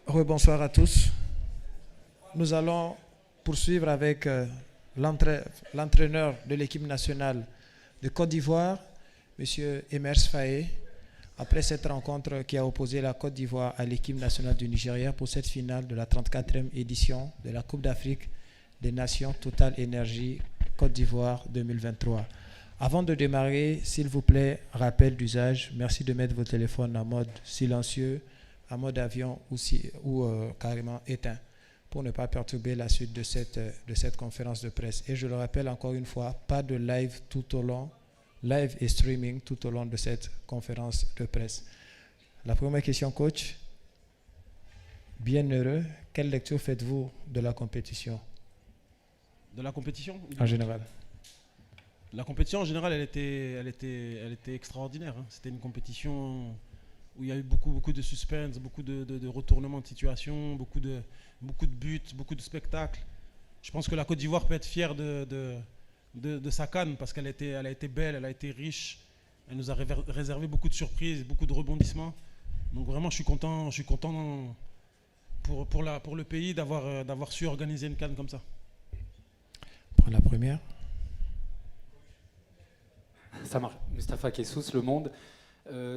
Rebonsoir à tous. Nous allons poursuivre avec l'entraîneur de l'équipe nationale de Côte d'Ivoire, M. Emers Faé, après cette rencontre qui a opposé la Côte d'Ivoire à l'équipe nationale du Nigeria pour cette finale de la 34e édition de la Coupe d'Afrique des Nations Total Énergie Côte d'Ivoire 2023. Avant de démarrer, s'il vous plaît, rappel d'usage, merci de mettre vos téléphones en mode silencieux, en mode avion ou carrément éteint pour ne pas perturber la suite de cette conférence de presse. Et je le rappelle encore une fois, pas de live live et streaming tout au long de cette conférence de presse. La première question, coach. Bien heureux, quelle lecture faites-vous de la compétition? De la compétition en général? La compétition en général, elle était extraordinaire. Hein. C'était une compétition où il y a eu beaucoup de suspense, beaucoup de retournements de situation, beaucoup de buts, beaucoup de spectacles. Je pense que la Côte d'Ivoire peut être fière de sa CAN parce qu'elle a été belle, elle a été riche. Elle nous a réservé beaucoup de surprises, beaucoup de rebondissements. Donc vraiment, je suis content pour le pays d'avoir su organiser une CAN comme ça. Prends la première. Ça marche. Mustapha Kessous, Le Monde.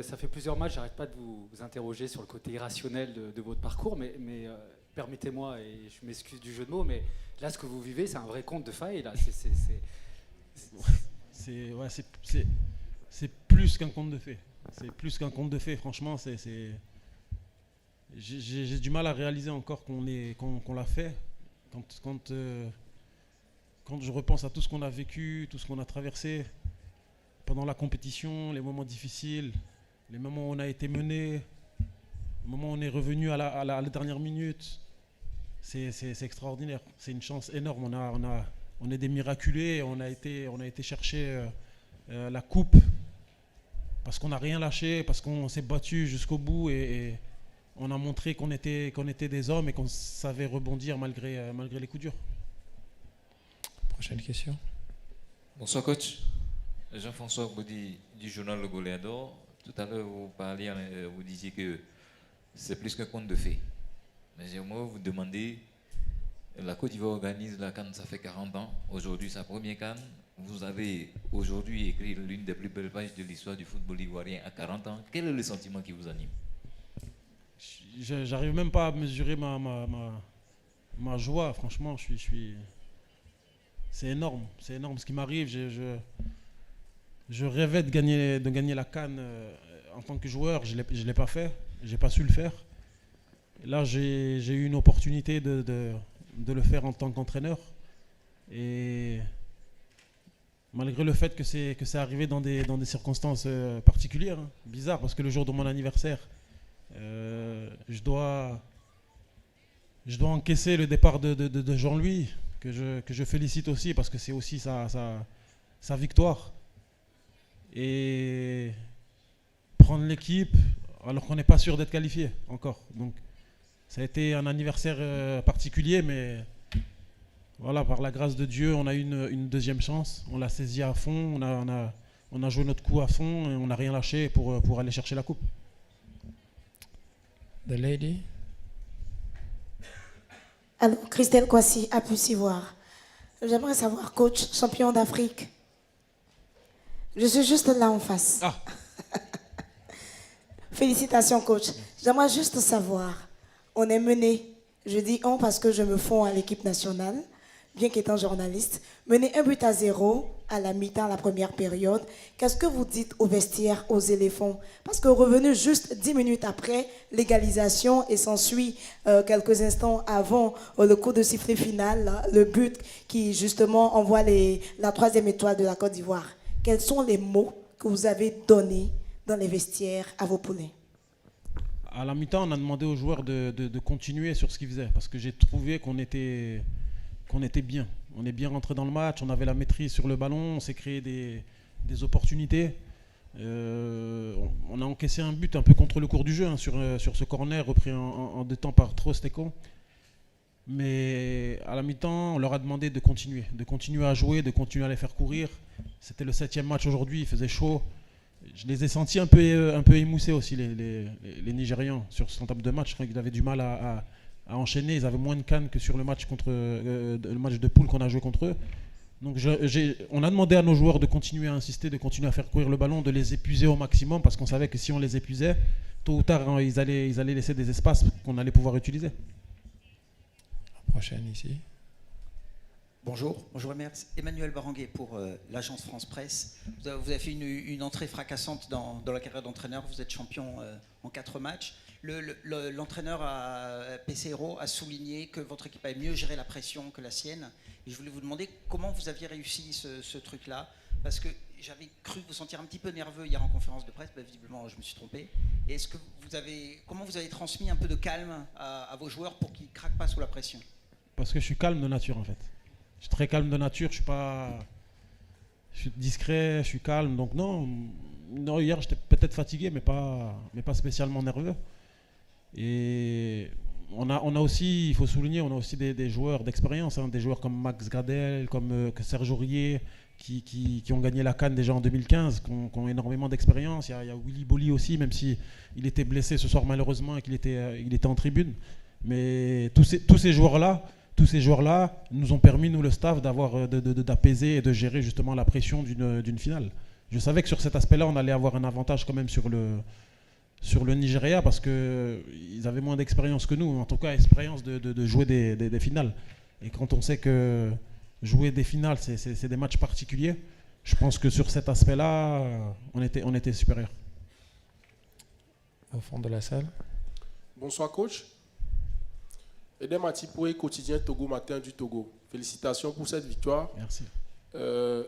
Ça fait plusieurs matchs, j'arrête pas de vous interroger sur le côté irrationnel de votre parcours, mais permettez-moi, et je m'excuse du jeu de mots, mais là, ce que vous vivez, c'est un vrai conte de faille. Là. C'est plus qu'un conte de fées. C'est plus qu'un conte de fées, franchement. J'ai du mal à réaliser encore qu'on l'a fait. Quand je repense à tout ce qu'on a vécu, tout ce qu'on a traversé pendant la compétition, les moments difficiles, les moments où on a été mené, le moment où on est revenu à la dernière minute, c'est extraordinaire. C'est une chance énorme. On est des miraculés. On a été chercher la coupe parce qu'on n'a rien lâché, parce qu'on s'est battu jusqu'au bout et on a montré qu'on était des hommes et qu'on savait rebondir malgré les coups durs. Prochaine question. Bonsoir coach. Jean-François Baudy du journal Le Goléador. Tout à l'heure, vous disiez que c'est plus qu'un conte de fées. Mais j'aimerais vous demander, la Côte d'Ivoire organise la CAN, ça fait 40 ans. Aujourd'hui, sa première CAN. Vous avez aujourd'hui écrit l'une des plus belles pages de l'histoire du football ivoirien à 40 ans. Quel est le sentiment qui vous anime? J'arrive même pas à mesurer ma joie. Franchement, c'est énorme. C'est énorme ce qui m'arrive. Je rêvais de gagner la CAN en tant que joueur. Je l'ai pas fait. J'ai pas su le faire. Et là, j'ai eu une opportunité de le faire en tant qu'entraîneur. Et malgré le fait que c'est arrivé dans des circonstances particulières, hein, bizarres, parce que le jour de mon anniversaire, je dois encaisser le départ de Jean-Louis, que je félicite aussi, parce que c'est aussi sa victoire. Et prendre l'équipe alors qu'on n'est pas sûr d'être qualifié encore. Donc ça a été un anniversaire particulier, mais voilà, par la grâce de Dieu, on a eu une deuxième chance. On l'a saisi à fond, on a joué notre coup à fond et on n'a rien lâché pour aller chercher la coupe. The lady. Alors, Christelle Kouassi, à Puy-Ivoire. J'aimerais savoir, coach, champion d'Afrique. Je suis juste là en face. Ah. Félicitations, coach. J'aimerais juste savoir, on est mené, je dis on parce que je me fonds à l'équipe nationale, bien qu'étant journaliste, mené 1-0 à la mi-temps, la première période. Qu'est-ce que vous dites au vestiaire, aux éléphants? Parce que revenu juste 10 minutes après l'égalisation et s'ensuit quelques instants avant le coup de sifflet final, là, le but qui justement envoie la 3e étoile de la Côte d'Ivoire. Quels sont les mots que vous avez donnés dans les vestiaires à vos poulains? À la mi-temps, on a demandé aux joueurs de continuer sur ce qu'ils faisaient parce que j'ai trouvé qu'on était bien. On est bien rentré dans le match, on avait la maîtrise sur le ballon, on s'est créé des opportunités. On a encaissé un but un peu contre le cours du jeu hein, sur ce corner repris en 2 temps par Trostekon. Mais à la mi-temps, on leur a demandé de continuer à jouer, de continuer à les faire courir. C'était le 7e match aujourd'hui, il faisait chaud. Je les ai sentis un peu émoussés aussi, les Nigérians, sur son table de match. Je crois qu'ils avaient du mal à enchaîner. Ils avaient moins de cannes que sur le match, le match de poule qu'on a joué contre eux. Donc on a demandé à nos joueurs de continuer à insister, de continuer à faire courir le ballon, de les épuiser au maximum, parce qu'on savait que si on les épuisait, tôt ou tard, ils allaient laisser des espaces qu'on allait pouvoir utiliser. La prochaine ici. Bonjour, Emmanuel Baranguet pour l'agence France Presse. Vous avez fait une entrée fracassante dans la carrière d'entraîneur. Vous êtes champion en 4 matchs. L'entraîneur PCRO a souligné que votre équipe avait mieux géré la pression que la sienne. Et je voulais vous demander comment vous aviez réussi ce truc-là. Parce que j'avais cru vous sentir un petit peu nerveux hier en conférence de presse. Ben, visiblement, je me suis trompé. Et comment vous avez transmis un peu de calme à vos joueurs pour qu'ils ne craquent pas sous la pression? Parce que je suis calme de nature, en fait. Je suis très calme de nature, je suis discret, je suis calme. Donc non, hier j'étais peut-être fatigué, mais pas spécialement nerveux. Et on a aussi, il faut souligner, on a aussi des joueurs d'expérience, des joueurs comme Max Gradel, comme Serge Aurier, qui ont gagné la CAN déjà en 2015, qui ont énormément d'expérience. Il y a Willy Bolly aussi, même si il était blessé ce soir malheureusement et qu'il était en tribune. Mais tous ces joueurs-là nous ont permis, nous le staff, d'apaiser et de gérer justement la pression d'une finale. Je savais que sur cet aspect-là, on allait avoir un avantage quand même sur le Nigeria, parce qu'ils avaient moins d'expérience que nous, en tout cas expérience de jouer des finales. Et quand on sait que jouer des finales, c'est des matchs particuliers, je pense que sur cet aspect-là, on était supérieur. Au fond de la salle. Bonsoir coach. Edem Atipoué, quotidien Togo Matin du Togo. Félicitations pour cette victoire. Merci.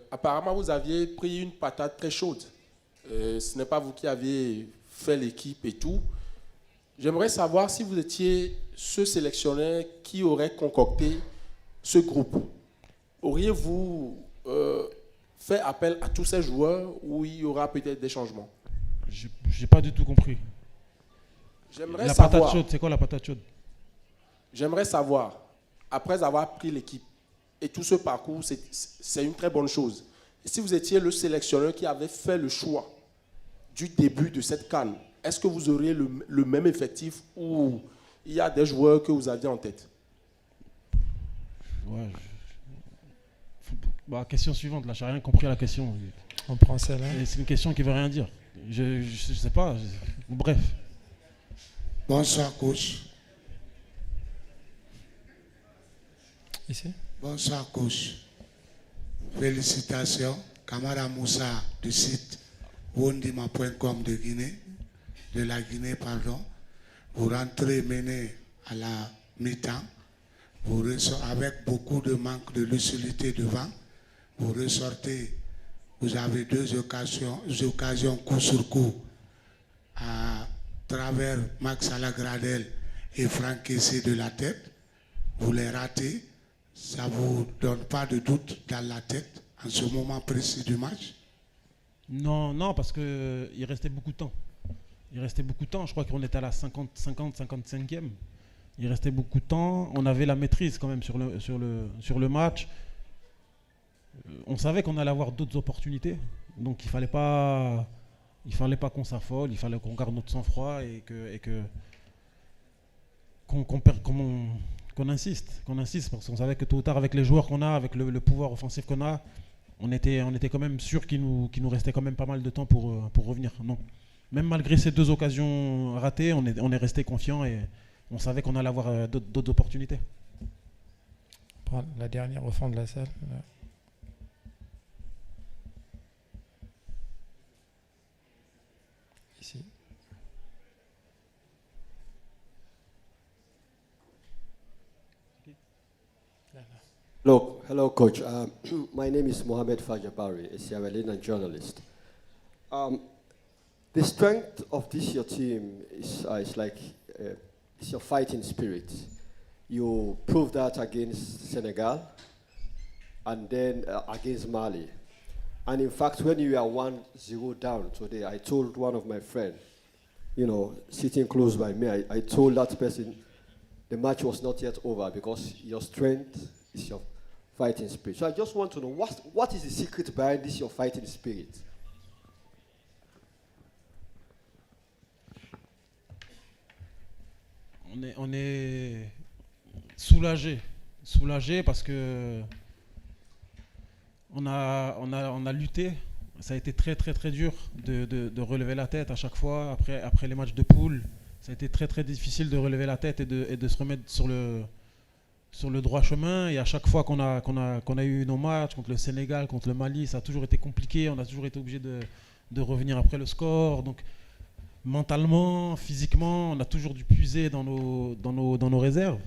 Apparemment, vous aviez pris une patate très chaude. Ce n'est pas vous qui avez fait l'équipe et tout. J'aimerais savoir si vous étiez ce sélectionneur qui aurait concocté ce groupe. Auriez-vous fait appel à tous ces joueurs ou il y aura peut-être des changements? Je n'ai pas du tout compris. J'aimerais la savoir. Patate chaude, c'est quoi la patate chaude? J'aimerais savoir, après avoir pris l'équipe et tout ce parcours, c'est une très bonne chose. Et si vous étiez le sélectionneur qui avait fait le choix du début de cette CAN, est-ce que vous auriez le même effectif ou il y a des joueurs que vous aviez en tête? Ouais, question suivante, là, je n'ai rien compris à la question. On prend celle-là. C'est une question qui ne veut rien dire. Je ne sais pas. Bref. Bonsoir, coach. Ici. Bonsoir, coach. Félicitations. Kamara Moussa du site wondima.com de la Guinée, pardon. Vous rentrez mené à la mi-temps. Avec beaucoup de manque de lucidité devant. Vous ressortez. Vous avez deux occasions coup sur coup à travers Max Alagradel et Franck Kessé de la tête. Vous les ratez. Ça ne vous donne pas de doute dans la tête en ce moment précis du match? Non, parce qu'il restait beaucoup de temps. Je crois qu'on était à la 55e. Il restait beaucoup de temps. On avait la maîtrise quand même sur le match. On savait qu'on allait avoir d'autres opportunités. Donc il fallait pas qu'on s'affole. Il fallait qu'on garde notre sang-froid et qu'on insiste, parce qu'on savait que tôt ou tard, avec les joueurs qu'on a, avec le pouvoir offensif qu'on a, on était quand même sûr qu'il nous restait quand même pas mal de temps pour revenir. Non. Même malgré ces deux occasions ratées, on est resté confiant et on savait qu'on allait avoir d'autres opportunités. Prends la dernière au fond de la salle. Là. Ici. Hello, Coach. My name is Mohamed Fajabari, a Sierra Leonean journalist. The strength of your team is it's your fighting spirit. You proved that against Senegal and then against Mali. And in fact, when you are 1-0 down today, I told one of my friends, sitting close by me, I told that person the match was not yet over because your strength is your fighting spirit. So I just want to know what is the secret behind this your fighting spirit? on est soulagé parce que on a lutté. Ça a été très très très dur de relever la tête à chaque fois après les matchs de poule. Ça a été très très difficile de relever la tête et de se remettre sur le droit chemin. Et à chaque fois qu'on a eu nos matchs contre le Sénégal, contre le Mali, ça a toujours été compliqué. On a toujours été obligé de revenir après le score. Donc mentalement, physiquement, on a toujours dû puiser dans nos réserves.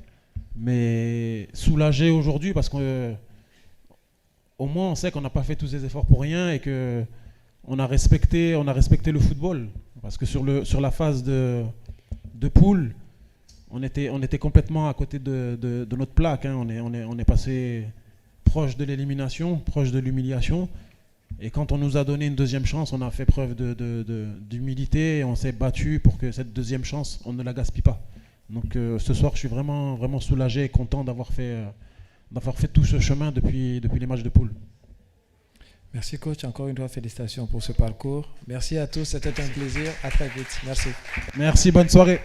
Mais soulagé aujourd'hui parce que au moins on sait qu'on n'a pas fait tous ces efforts pour rien et que on a respecté le football. Parce que sur la phase de poule, on était complètement à côté de notre plaque. Hein. On est passé proche de l'élimination, proche de l'humiliation. Et quand on nous a donné une deuxième chance, on a fait preuve d'humilité et on s'est battu pour que cette deuxième chance, on ne la gaspille pas. Donc ce soir, je suis vraiment, vraiment soulagé et content d'avoir fait tout ce chemin depuis les matchs de poule. Merci coach, encore une fois félicitations pour ce parcours. Merci à tous, c'était un plaisir. À très vite. Merci. Merci, bonne soirée.